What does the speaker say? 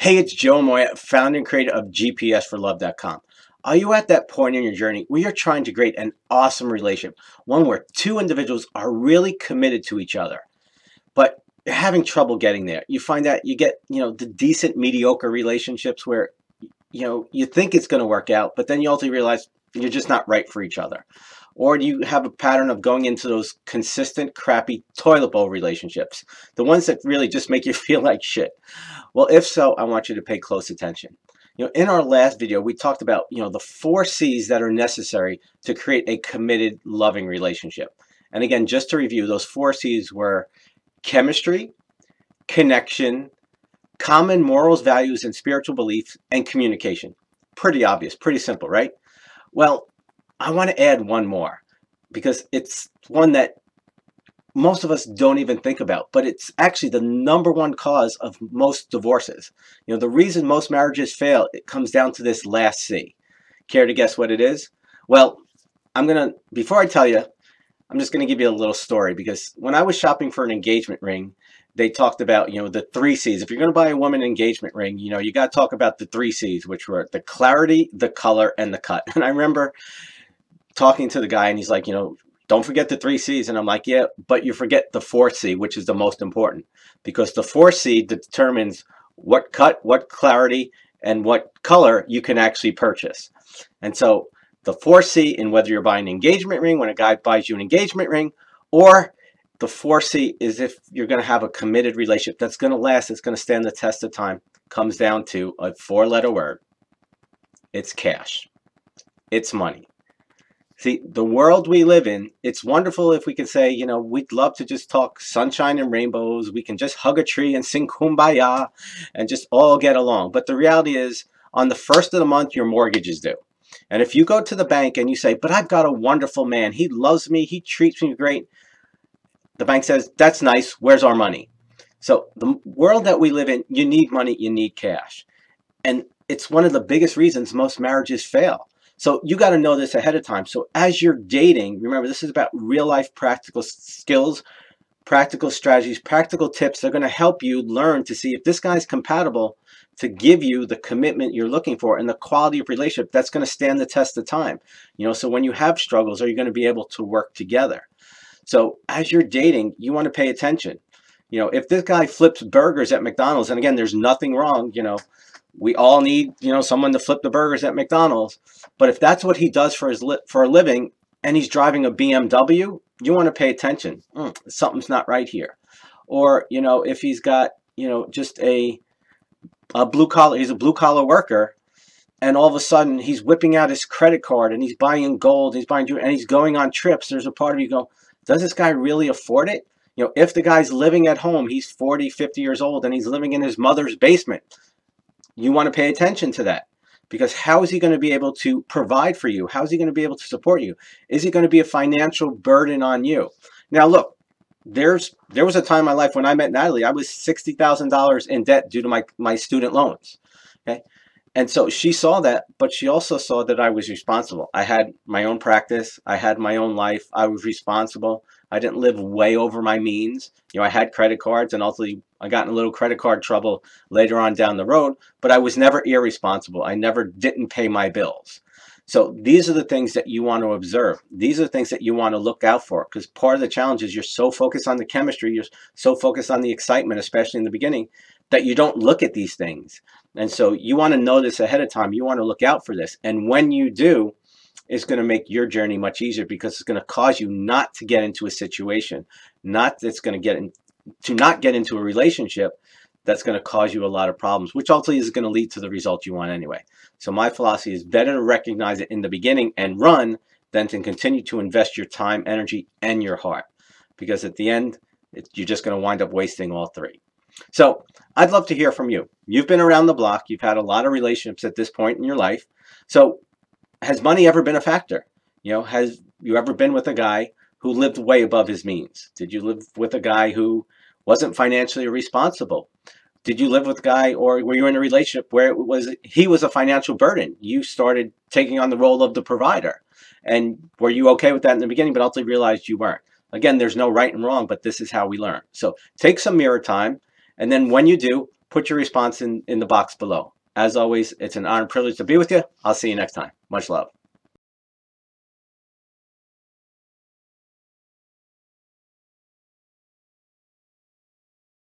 Hey, it's Joe Amoia, founder and creator of GPSforlove.com. Are you at that point in your journey where you're trying to create an awesome relationship, one where two individuals are really committed to each other, but you're having trouble getting there? You find that you get, the decent, mediocre relationships where, you think it's going to work out, but then you ultimately realize you're just not right for each other. Or do you have a pattern of going into those consistent, crappy toilet bowl relationships, the ones that really just make you feel like shit? Well, if so, I want you to pay close attention. In our last video, we talked about, the 4 C's that are necessary to create a committed, loving relationship. And again, just to review, those 4 C's were chemistry, connection, common morals, values, and spiritual beliefs, and communication. Pretty obvious, pretty simple, right? Well, I want to add one more because it's one that most of us don't even think about, but it's actually the #1 cause of most divorces. The reason most marriages fail, it comes down to this last C. Care to guess what it is? Well, before I tell you, I'm just gonna give you a little story, because when I was shopping for an engagement ring, they talked about, the 3 C's. If you're gonna buy a woman an engagement ring, you gotta talk about the 3 C's, which were the clarity, the color, and the cut. And I remember talking to the guy, and he's like, don't forget the 3 C's. And I'm like, yeah, but you forget the 4th C, which is the most important, because the 4th C determines what cut, what clarity, and what color you can actually purchase. And so the 4th C in whether you're buying an engagement ring, when a guy buys you an engagement ring, or the 4th C is if you're going to have a committed relationship that's going to last, it's going to stand the test of time, comes down to a 4-letter word. It's cash. It's money. See, the world we live in, it's wonderful if we can say, we'd love to just talk sunshine and rainbows. We can just hug a tree and sing kumbaya and just all get along. But the reality is, on the first of the month, your mortgage is due. And if you go to the bank and you say, but I've got a wonderful man, he loves me, he treats me great, the bank says, that's nice, where's our money? So the world that we live in, you need money, you need cash. And it's one of the biggest reasons most marriages fail. So you got to know this ahead of time. So as you're dating, remember, this is about real life practical skills, practical strategies, practical tips. They're going to help you learn to see if this guy's compatible to give you the commitment you're looking for and the quality of relationship that's going to stand the test of time. So when you have struggles, are you going to be able to work together? So as you're dating, you want to pay attention. If this guy flips burgers at McDonald's, and again, there's nothing wrong, we all need, someone to flip the burgers at McDonald's. But if that's what he does for a living, and he's driving a BMW, you want to pay attention. Something's not right here. Or, if he's got, just a blue collar, he's a blue collar worker, and all of a sudden he's whipping out his credit card and he's buying gold, he's buying jewelry, and he's going on trips. There's a part of you go, does this guy really afford it? If the guy's living at home, he's 40, 50 years old, and he's living in his mother's basement, you want to pay attention to that, because how is he going to be able to provide for you? How is he going to be able to support you? Is he going to be a financial burden on you? Now, look, there was a time in my life when I met Natalie, I was $60,000 in debt due to my student loans. Okay. And so she saw that, but she also saw that I was responsible. I had my own practice. I had my own life. I was responsible. I didn't live way over my means. I had credit cards, and ultimately I got in a little credit card trouble later on down the road, but I was never irresponsible. I never didn't pay my bills. So these are the things that you want to observe. These are the things that you want to look out for, because part of the challenge is you're so focused on the chemistry, you're so focused on the excitement, especially in the beginning, that you don't look at these things. And so you want to know this ahead of time. You want to look out for this. And when you do, it's going to make your journey much easier, because it's going to cause you not to get into a situation, not get into a relationship that's going to cause you a lot of problems, which ultimately is going to lead to the result you want anyway. So my philosophy is better to recognize it in the beginning and run than to continue to invest your time, energy, and your heart, because at the end, you're just going to wind up wasting all 3. So I'd love to hear from you. You've been around the block. You've had a lot of relationships at this point in your life. So has money ever been a factor? Has you ever been with a guy who lived way above his means? Did you live with a guy who wasn't financially responsible? Did you live with a guy, or were you in a relationship where he was a financial burden? You started taking on the role of the provider. And were you okay with that in the beginning, but ultimately realized you weren't? Again, there's no right and wrong, but this is how we learn. So take some mirror time. And then when you do, put your response in the box below. As always, it's an honor and privilege to be with you. I'll see you next time. Much love.